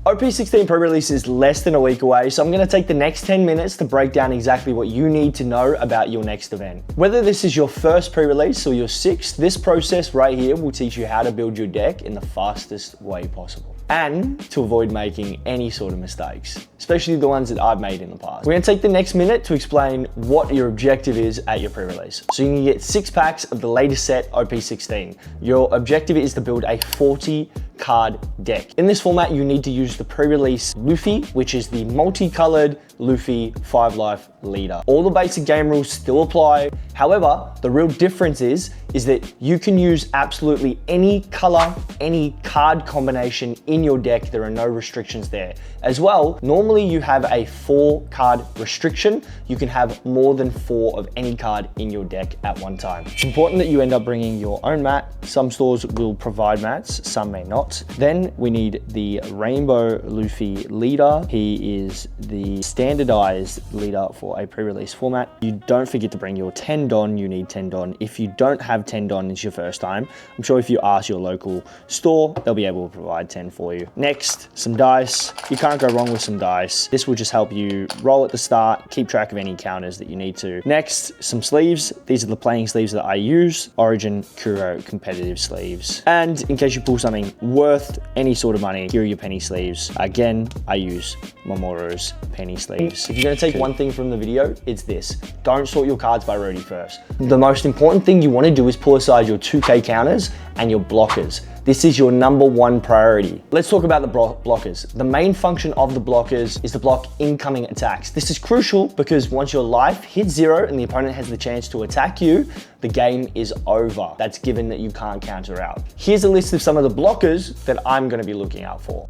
OP16 Pre-Release is less than a week away, so I'm going to take the next 10 minutes to break down exactly what you need to know about your next event. Whether this is your first pre-release or your sixth, this process right here will teach you how to build your deck in the fastest way possible and to avoid making any sort of mistakes, especially the ones that I've made in the past. We're going to take the next minute to explain what your objective is at your pre-release. So you can get 6 packs of the latest set OP16. Your objective is to build a 40 card deck. In this format, you need to use the pre-release Luffy, which is the multicolored Luffy 5 life leader. All the basic game rules still apply. However, the real difference is that you can use absolutely any color, any card combination in your deck. There are no restrictions there. As well, normally you have a 4 card restriction. You can have more than 4 of any card in your deck at one time. It's important that you end up bringing your own mat. Some stores will provide mats, some may not. Then we need the Rainbow Luffy leader. He is the standardized leader for a pre-release format. You don't forget to bring your 10 Don. You need 10 Don. If you don't have 10 Don, it's your first time. I'm sure if you ask your local store, they'll be able to provide 10 for you. Next, some dice. You can't go wrong with some dice. This will just help you roll at the start, keep track of any counters that you need to. Next, some sleeves. These are the playing sleeves that I use. Origin, Kuro, competitive sleeves. And in case you pull something worth any sort of money, here are your penny sleeves. Again, I use Momoro's penny sleeves. If you're gonna take one thing from the video, it's this. Don't sort your cards by rarity first. The most important thing you wanna do is pull aside your 2K counters and your blockers. This is your #1 priority. Let's talk about the blockers. The main function of the blockers is to block incoming attacks. This is crucial because once your life hits 0 and the opponent has the chance to attack you, the game is over. That's given that you can't counter out. Here's a list of some of the blockers that I'm gonna be looking out for.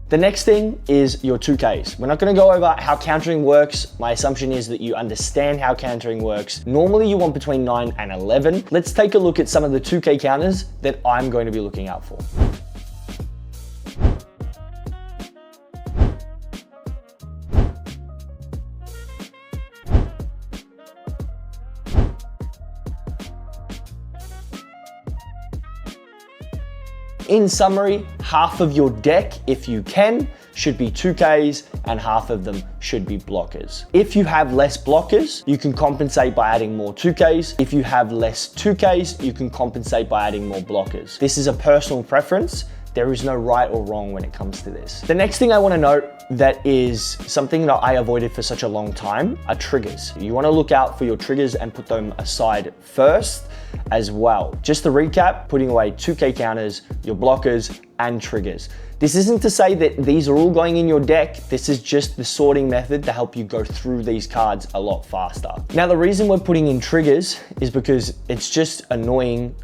The next thing is your 2Ks. We're not gonna go over how countering works. My assumption is that you understand how countering works. Normally you want between 9 and 11. Let's take a look at some of the 2K counters that I'm going to be looking out for. In summary, half of your deck, if you can, should be 2Ks and half of them should be blockers. If you have less blockers, you can compensate by adding more 2Ks. If you have less 2Ks, you can compensate by adding more blockers. This is a personal preference. There is no right or wrong when it comes to this. The next thing I want to note that is something that I avoided for such a long time are triggers. You want to look out for your triggers and put them aside first as well. Just to recap, putting away 2K counters, your blockers, and triggers. This isn't to say that these are all going in your deck. This is just the sorting method to help you go through these cards a lot faster. Now, the reason we're putting in triggers is because it's just annoying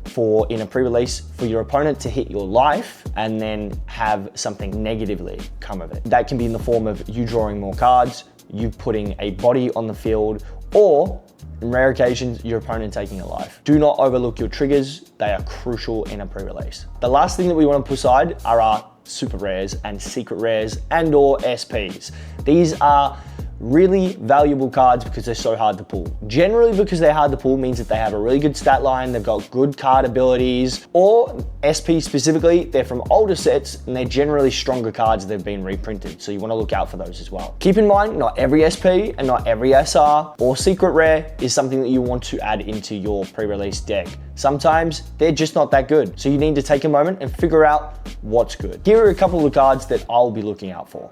in a pre-release for your opponent to hit your life and then have something negatively come of it. That can be in the form of you drawing more cards, you putting a body on the field, or in rare occasions, your opponent taking a life. Do not overlook your triggers. They are crucial in a pre-release. The last thing that we want to put aside are our super rares and secret rares and or SPs. These are really valuable cards because they're so hard to pull. Generally, because they're hard to pull means that they have a really good stat line, they've got good card abilities, or SP specifically, they're from older sets and they're generally stronger cards that have been reprinted. So you want to look out for those as well. Keep in mind, not every SP and not every SR or secret rare is something that you want to add into your pre-release deck. Sometimes they're just not that good. So you need to take a moment and figure out what's good. Here are a couple of cards that I'll be looking out for.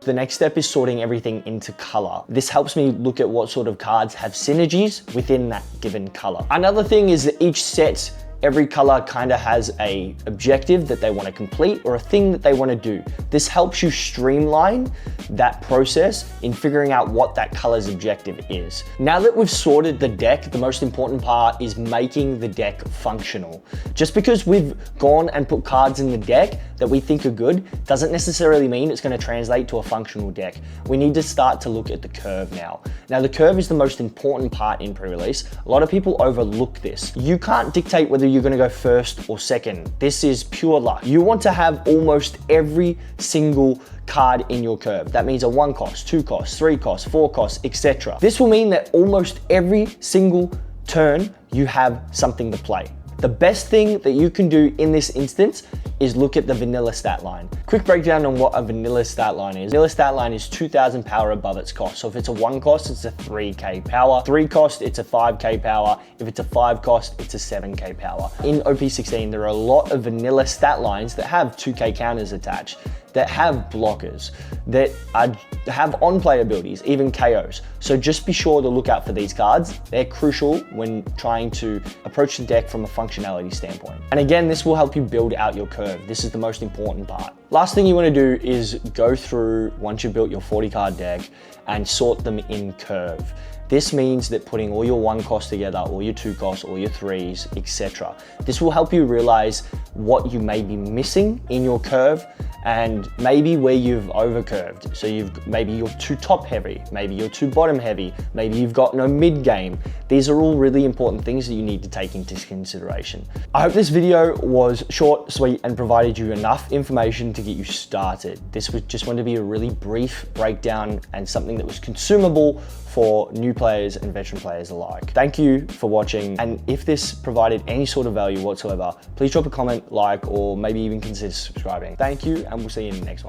The next step is sorting everything into color. This helps me look at what sort of cards have synergies within that given color. Another thing is that each set, every color kind of has a objective that they want to complete or a thing that they want to do. This helps you streamline that process in figuring out what that color's objective is. Now that we've sorted the deck, the most important part is making the deck functional. Just because we've gone and put cards in the deck that we think are good doesn't necessarily mean it's going to translate to a functional deck. We need to start to look at the curve now. Now the curve is the most important part in pre-release. A lot of people overlook this. You can't dictate whether you're going to go first or second. This is pure luck. You want to have almost every single card in your curve. That means a 1 cost, 2 cost, 3 cost, 4 cost, etc. This will mean that almost every single turn you have something to play. The best thing that you can do in this instance is look at the vanilla stat line. Quick breakdown on what a vanilla stat line is. Vanilla stat line is 2000 power above its cost. So if it's a 1 cost, it's a 3k power. 3 cost, it's a 5k power. If it's a 5 cost, it's a 7k power. In OP16, there are a lot of vanilla stat lines that have 2k counters attached, that have blockers, that have on-play abilities, even KOs. So just be sure to look out for these cards. They're crucial when trying to approach the deck from a functionality standpoint. And again, this will help you build out your curve. This is the most important part. Last thing you want to do is go through, once you've built your 40 card deck, and sort them in curve. This means that putting all your 1 cost together, all your 2 costs, all your 3s, etc. This will help you realize what you may be missing in your curve and maybe where you've overcurved. So maybe you're too top heavy, maybe you're too bottom heavy, maybe you've got no mid game. These are all really important things that you need to take into consideration. I hope this video was short, sweet, and provided you enough information to get you started. This was just wanted to be a really brief breakdown and something that was consumable for new players and veteran players alike. Thank you for watching, and if this provided any sort of value whatsoever, please drop a comment, like, or maybe even consider subscribing. Thank you, and we'll see you in the next one.